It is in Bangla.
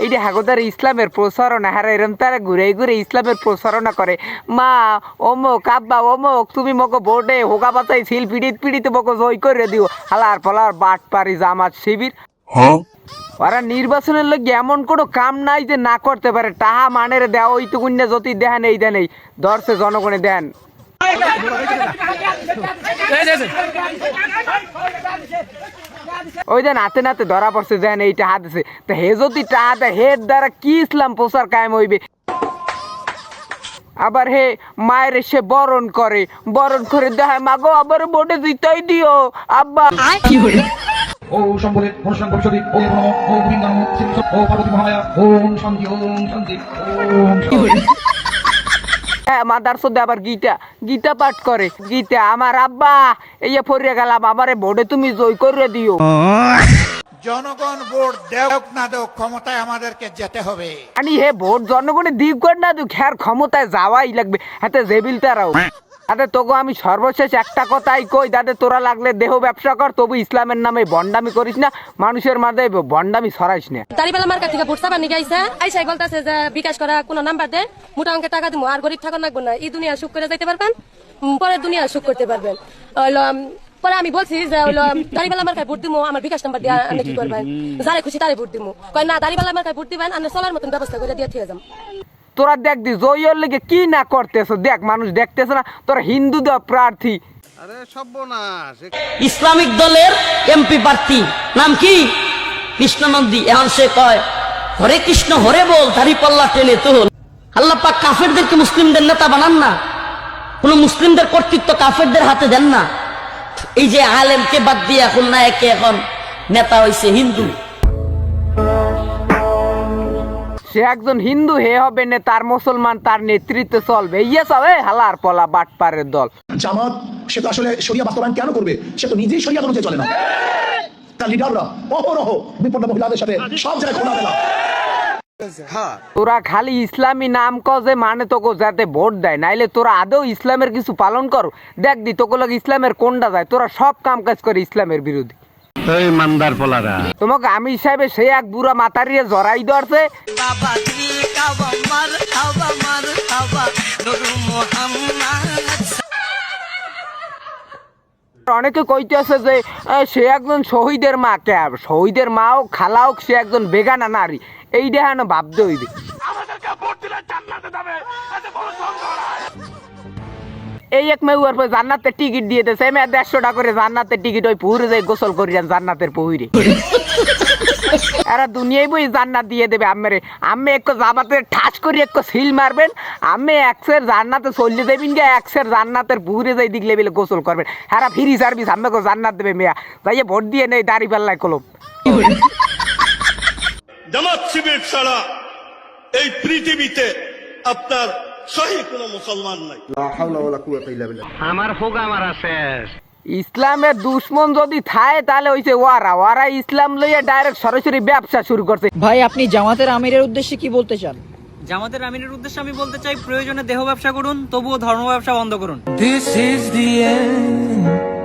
এইটা হাগোদার ইসলামের প্রচারণা, হারা এরম তারা ঘুরে ঘুরে ইসলামের প্রচারণা করে। মা অমুক আব্বা অমুক তুমি মগো বোর্ডে হোগা বাতাই ছিল পিড়িতে মগো জয় করে দিও, হালার পালার বাট পারি জামাত শিবির। ওরা নির্বাচনের লোক এমন কোনো কাম নাই যে না করতে পারে, টাহা মানের দেওয়া ওইটুকুন না, যদি দেন এই দেন এই ধরছে জনগণে দেন। ওই দেন হাতে নাতে ধরা পড়ছে দেন এই টাহা দিছে, তো হে যদি টাহা দেয় হের দ্বারা কি ইসলাম প্রচার কায়েম হইবে? আবার হে মায়ের সে বরণ করে দেখায় মাগো আবার বোর্ডে জিতাই দিও আব্বা। ও সম্বলে অনুষ্ঠান পরিষদে ও প্রণব ও বৃন্দাবন ও পার্বতী মহামায়া ওম শান্তি ওম শান্তি ওম হ্যাঁ মাদারসদে আবার গীতা পাঠ করে। গীতা আমার আব্বা এই ফরিয়া গেলাম, আমারে বোর্ডে তুমি জয় করে দিও। জনগণ ভোট দেওক না দেওক ক্ষমতায় আমাদেরকে যেতে হবে। আনি হে ভোট জনগণে দিক কর না দিক, হ্যার ক্ষমতায় যাওয়াই লাগবে। হাতে জেবিল তারাও তাদের তোকে আমি সর্বশেষ একটা কথাই কই, তাদের তোরা লাগলে দেহ ব্যবসা কর, তবু ইসলামের নামে বন্ডামি করিস না, মানুষের মাঝে বন্ডামি ছড়াইস না। দাড়িপাল্লা মার্কেট থেকে ভোট চাবার নিয়ে আইসাই বলতেছে যে বিকাশ করা কোনো নাম্বার দে, মোটা অঙ্কের টাকা দিব, আর গরিব থাকা লাগবে না, এই দুনিয়া সুখ করে যাইতে পারবেন, পরের দুনিয়া সুখ করতে পারবেন। পরে আমি বলছি যে দাড়িপাল্লা মার্কায় ভোট দিব, আমার বিকাশ নাম্বার দিয়ে আপনি কি করবেন, যারে খুশি তারে ভোট দিব। কয় না দাড়িপাল্লা মার্কায় ভোট দিবেন, আপনি চলার মতন ব্যবস্থা করে দিয়ে থেকে যাম। তোরা দেখ দি জয়ের লেগে কি না করতেছ, দেখ মানুষ দেখতেছে না তোরা হিন্দু দেওয়া প্রার্থী। ইসলামিক দলের এমপি প্রার্থী নাম কি? কৃষ্ণ নন্দী। এখন সে কয় হরে কৃষ্ণ হরে বল, দাড়িপাল্লা টেনে তোল। আল্লাহ পাক কাফেরদেরকে মুসলিমদের নেতা বানান না, কোন মুসলিমদের কর্তৃত্ব কাফেরদের হাতে দেন না। এই যে আলেমকে বাদ দিয়ে এখন না একে এখন নেতা হইছে হিন্দু। সে একজন হিন্দু হে হবে না, তার মুসলমান তার নেতৃত্বে চলবে। ইয়ে সব হালার পলা বাটপারের দল। জামাত সে তো আসলে শরিয়া বাস্তবায়ন কেন করবে? সে তো নিজেই শরিয়া অনুযায়ী চলে না। তার লিডাররা অহরহ বিপন্ন মহিলাদের সাথে সব জায়গায় খোলামেলা। তোরা খালি ইসলামী নাম কজে মানে তোকে যাতে ভোট দেয়, নাইলে তোরা আদৌ ইসলামের কিছু পালন করো। দেখ দি তোকে লোক ইসলামের কোনটা যায়, তোরা সব কাম কাজ করে ইসলামের বিরোধী। তোমাকে আমি হিসাবে সে এক বুড়া মাতারিয়ে জড়াই ধরছে। অনেকে কইতে আছে যে সে একজন শহীদের মা, কে শহীদের মাও খালাও সে একজন বেগানা নারী, এই দেখানো ভাবতে হইবে। এই এক মেয়ের পর জান্নাতের টিকিট দিয়ে দেয়, মেয়ে 150 টাকা করে জান্নাতের টিকিট, ওই পুহুরে যাই গোসল করিয়ান জান্নাতের পুহুরে। এরা দুনিয়ায় বই জান্নাত দিয়ে দেবে আম্মেরে। আম্মে একটু জামাতে ঠাস করে একটু সিল মারবেন, আম্মে একসের জান্নাতে চললে দেবেন গে, একসের জান্নাতের পুহুরে যাই দিক লেবেলে গোসল করবেন। এরা ফ্রি সার্ভিস আম্মেকে জান্নাত দেবে মেয়া, যাইয়ে ভোট দিয়ে নেই দাড়ি পাল্লায় কলম। জামাত শিবির ছাড়া এই পৃথিবীতে আপনার সহি কোনো মুসলমান নাই। আমার হোক আমার আছে। ইসলামের দুশ্মন যদি থাকে তাহলে হইছে ওরা ইসলাম লইয়া ডাইরেক্ট সরাসরি ব্যবসা শুরু করছে। ভাই আপনি জামাতের আমিরের উদ্দেশ্যে কি বলতে চান? জামাতের আমিরের উদ্দেশ্যে আমি বলতে চাই, প্রয়োজনে দেহ ব্যবসা করুন, তবুও ধর্ম ব্যবসা বন্ধ করুন। This is the end.